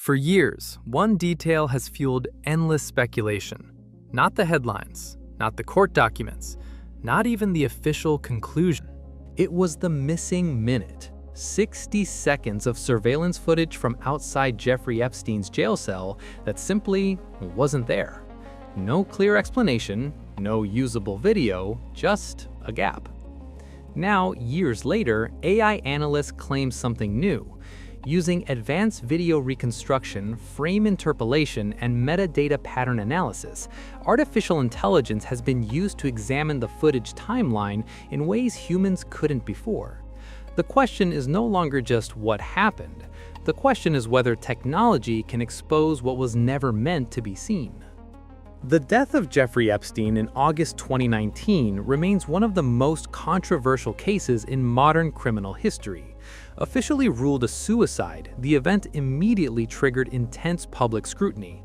For years, one detail has fueled endless speculation. Not the headlines, not the court documents, not even the official conclusion. It was the missing minute. 60 seconds of surveillance footage from outside Jeffrey Epstein's jail cell that simply wasn't there. No clear explanation, no usable video, just a gap. Now, years later, AI analysts claim something new. Using advanced video reconstruction, frame interpolation, and metadata pattern analysis, artificial intelligence has been used to examine the footage timeline in ways humans couldn't before. The question is no longer just what happened. The question is whether technology can expose what was never meant to be seen. The death of Jeffrey Epstein in August 2019 remains one of the most controversial cases in modern criminal history. Officially ruled a suicide, the event immediately triggered intense public scrutiny.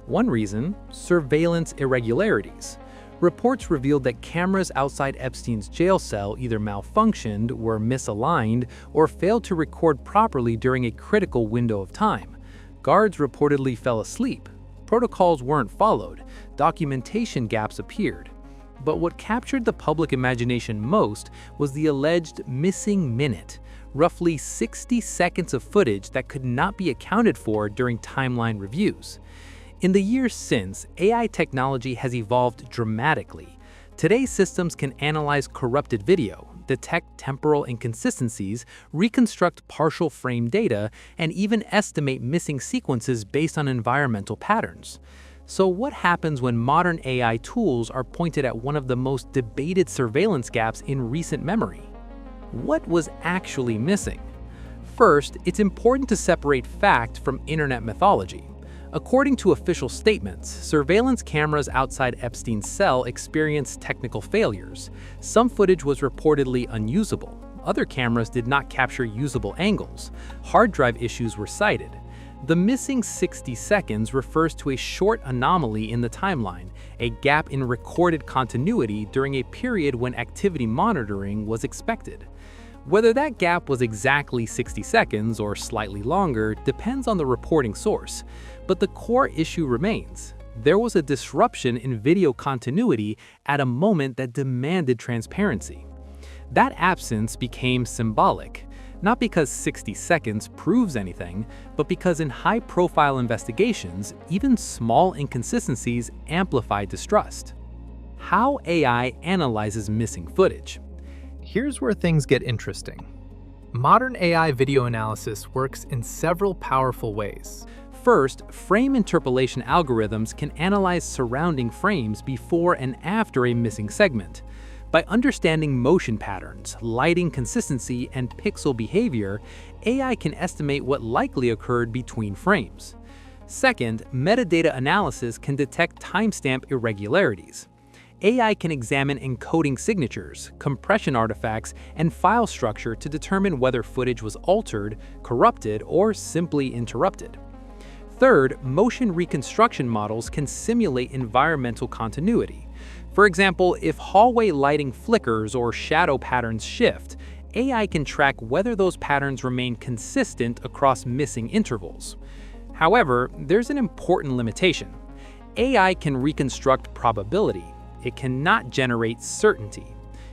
One reason: surveillance irregularities. Reports revealed that cameras outside Epstein's jail cell either malfunctioned, were misaligned, or failed to record properly during a critical window of time. Guards reportedly fell asleep. Protocols weren't followed. Documentation gaps appeared. But what captured the public imagination most was the alleged missing minute. Roughly 60 seconds of footage that could not be accounted for during timeline reviews. In the years since, AI technology has evolved dramatically. Today's systems can analyze corrupted video, detect temporal inconsistencies, reconstruct partial frame data, and even estimate missing sequences based on environmental patterns. So what happens when modern AI tools are pointed at one of the most debated surveillance gaps in recent memory? What was actually missing? First, it's important to separate fact from internet mythology. According to official statements, surveillance cameras outside Epstein's cell experienced technical failures. Some footage was reportedly unusable. Other cameras did not capture usable angles. Hard drive issues were cited. The missing 60 seconds refers to a short anomaly in the timeline, a gap in recorded continuity during a period when activity monitoring was expected. Whether that gap was exactly 60 seconds or slightly longer depends on the reporting source, but the core issue remains. There was a disruption in video continuity at a moment that demanded transparency. That absence became symbolic, not because 60 seconds proves anything, but because in high-profile investigations, even small inconsistencies amplify distrust. How AI analyzes missing footage. Here's where things get interesting. Modern AI video analysis works in several powerful ways. First, frame interpolation algorithms can analyze surrounding frames before and after a missing segment. By understanding motion patterns, lighting consistency, and pixel behavior, AI can estimate what likely occurred between frames. Second, metadata analysis can detect timestamp irregularities. AI can examine encoding signatures, compression artifacts, and file structure to determine whether footage was altered, corrupted, or simply interrupted. Third, motion reconstruction models can simulate environmental continuity. For example, if hallway lighting flickers or shadow patterns shift, AI can track whether those patterns remain consistent across missing intervals. However, there's an important limitation. AI can reconstruct probability. It cannot generate certainty.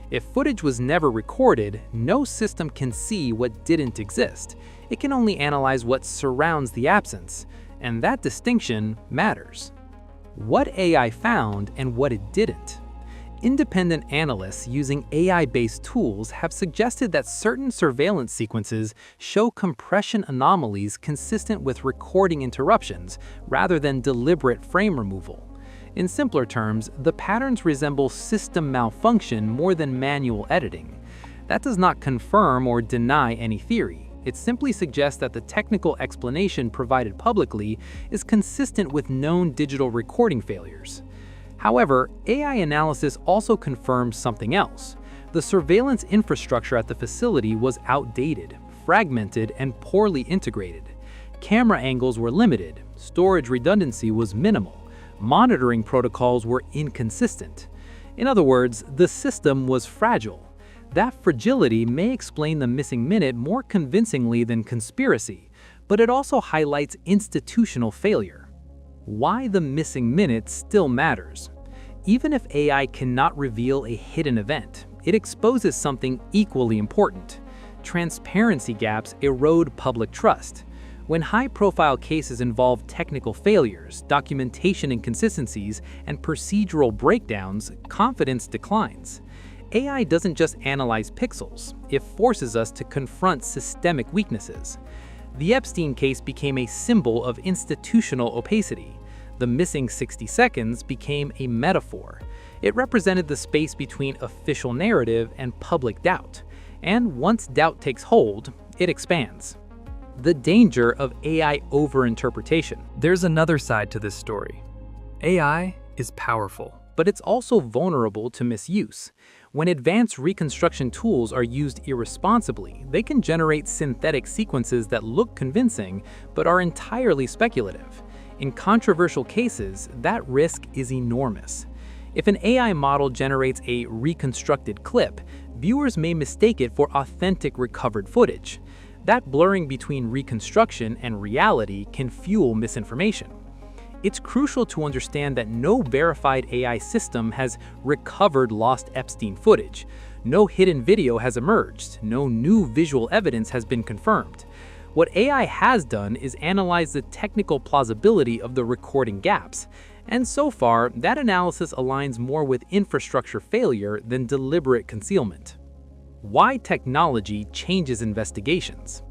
If footage was never recorded, no system can see what didn't exist. It can only analyze what surrounds the absence, and that distinction matters. What AI found and what it didn't. Independent analysts using AI-based tools have suggested that certain surveillance sequences show compression anomalies consistent with recording interruptions rather than deliberate frame removal. In simpler terms, the patterns resemble system malfunction more than manual editing. That does not confirm or deny any theory. It simply suggests that the technical explanation provided publicly is consistent with known digital recording failures. However, AI analysis also confirms something else. The surveillance infrastructure at the facility was outdated, fragmented, and poorly integrated. Camera angles were limited, storage redundancy was minimal, monitoring protocols were inconsistent. In other words, the system was fragile. That fragility may explain the missing minute more convincingly than conspiracy, But it also highlights institutional failure. Why the missing minute still matters. Even if AI cannot reveal a hidden event, it exposes something equally important. Transparency gaps erode public trust. When high-profile cases involve technical failures, documentation inconsistencies, and procedural breakdowns, confidence declines. AI doesn't just analyze pixels, it forces us to confront systemic weaknesses. The Epstein case became a symbol of institutional opacity. The missing 60 seconds became a metaphor. It represented the space between official narrative and public doubt. And once doubt takes hold, it expands. The danger of AI overinterpretation. There's another side to this story. AI is powerful, But it's also vulnerable to misuse. When advanced reconstruction tools are used irresponsibly, they can generate synthetic sequences that look convincing but are entirely speculative. In controversial cases, that risk is enormous. If an AI model generates a reconstructed clip, viewers may mistake it for authentic recovered footage. That blurring between reconstruction and reality can fuel misinformation. It's crucial to understand that no verified AI system has recovered lost Epstein footage. No hidden video has emerged. No new visual evidence has been confirmed. What AI has done is analyze the technical plausibility of the recording gaps. And so far, that analysis aligns more with infrastructure failure than deliberate concealment. Why technology changes investigations.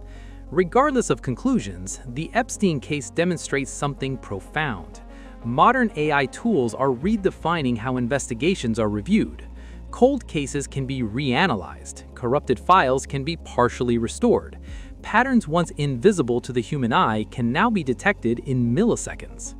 Regardless of conclusions, the Epstein case demonstrates something profound. Modern AI tools are redefining how investigations are reviewed. Cold cases can be reanalyzed. Corrupted files can be partially restored. Patterns once invisible to the human eye can now be detected in milliseconds.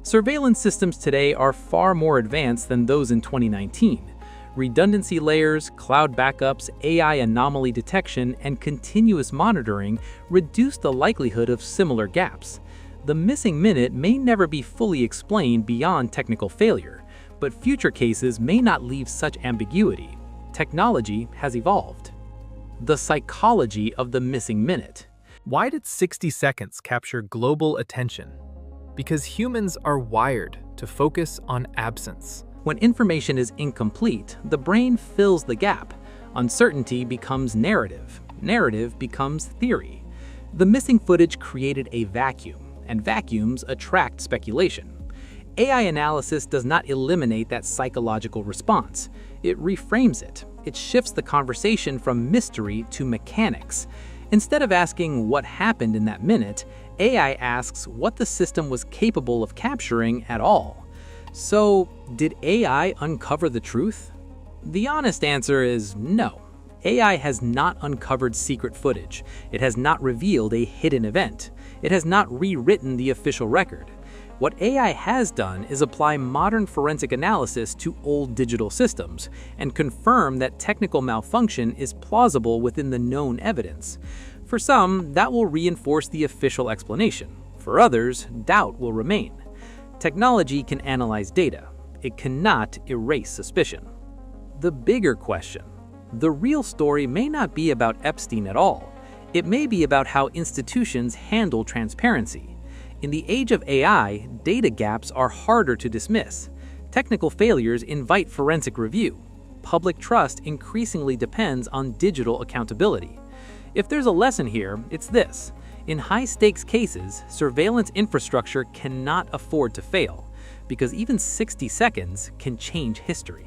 Surveillance systems today are far more advanced than those in 2019. Redundancy layers, cloud backups, AI anomaly detection, and continuous monitoring reduce the likelihood of similar gaps. The missing minute may never be fully explained beyond technical failure, but future cases may not leave such ambiguity. Technology has evolved. The psychology of the missing minute. Why did 60 seconds capture global attention? Because humans are wired to focus on absence. When information is incomplete, the brain fills the gap. Uncertainty becomes narrative. Narrative becomes theory. The missing footage created a vacuum, and vacuums attract speculation. AI analysis does not eliminate that psychological response. It reframes it. It shifts the conversation from mystery to mechanics. Instead of asking what happened in that minute, AI asks what the system was capable of capturing at all. So, did AI uncover the truth? The honest answer is no. AI has not uncovered secret footage. It has not revealed a hidden event. It has not rewritten the official record. What AI has done is apply modern forensic analysis to old digital systems and confirm that technical malfunction is plausible within the known evidence. For some, that will reinforce the official explanation. For others, doubt will remain. Technology can analyze data. It cannot erase suspicion. The bigger question. The real story may not be about Epstein at all. It may be about how institutions handle transparency. In the age of AI, data gaps are harder to dismiss. Technical failures invite forensic review. Public trust increasingly depends on digital accountability. If there's a lesson here, it's this. In high-stakes cases, surveillance infrastructure cannot afford to fail, because even 60 seconds can change history.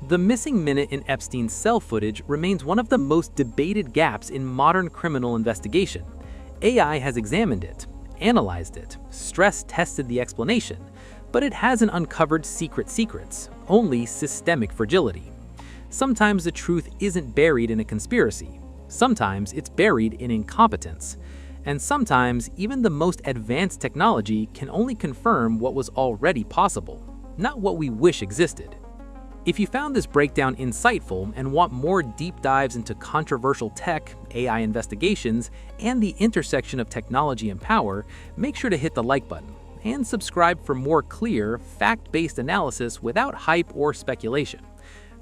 The missing minute in Epstein cell footage remains one of the most debated gaps in modern criminal investigation. AI has examined it, analyzed it, stress-tested the explanation, but it hasn't uncovered secrets, only systemic fragility. Sometimes the truth isn't buried in a conspiracy. Sometimes it's buried in incompetence. And sometimes, even the most advanced technology can only confirm what was already possible, not what we wish existed. If you found this breakdown insightful and want more deep dives into controversial tech, AI investigations, and the intersection of technology and power, make sure to hit the like button and subscribe for more clear, fact-based analysis without hype or speculation.